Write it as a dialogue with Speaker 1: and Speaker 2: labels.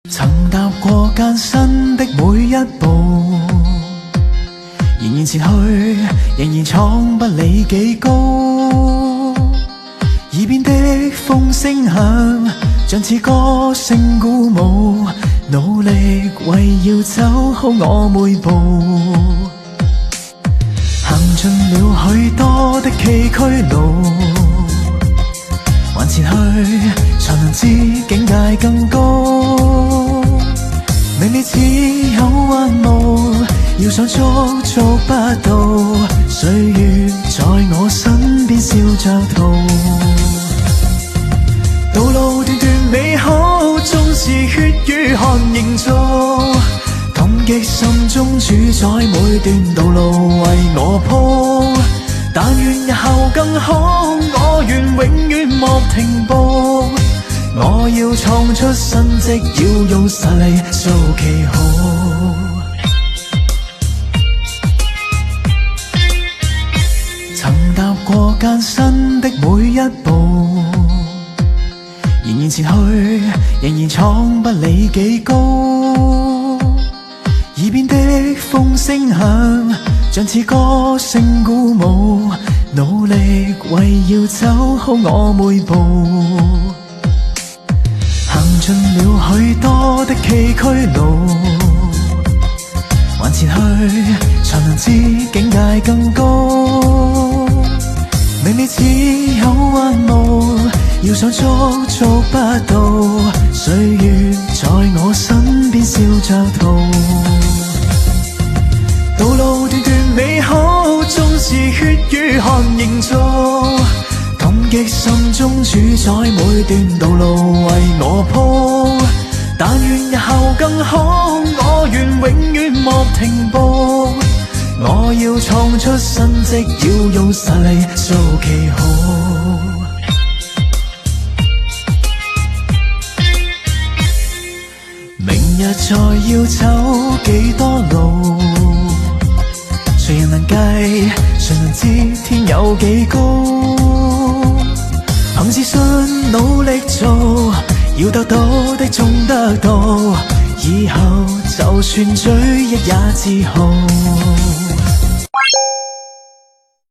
Speaker 1: 曾踏過艱辛的每一步，仍然前去，仍然闖不理幾高。耳邊的風聲響，像似歌聲鼓舞，努力為要走好我每步。行盡了許多的崎嶇路，還前去，才能知境界更高。明你只有彎路，要想捉捉不到，歲月在我身邊笑着逃。道路段段美好，縱是血與汗營造，感激心中主宰每段道路為我鋪。但願日後更好，我願永遠莫停步。我要創出新績，要用實力做旗號。曾踏過艱辛的每一步，仍然前去，仍然闖不理幾高。耳邊的風聲響，像似歌聲鼓舞，努力為要走好我每步。行盡了許多的崎嶇路，還前去，才能知境界更高。明你只有彎路，要想捉捉不到，歲月在我身邊笑着逃。道路段段美好，縱是血與汗營造，感激心中主宰每段道路為我鋪。但願日後更好，我願永遠莫停步。我要創出新績，要用實力做旗號。明日再要走幾多路，誰人能計，誰能知天有幾高。憑自信努力做，要得到的總得到，以後就算追憶也自豪。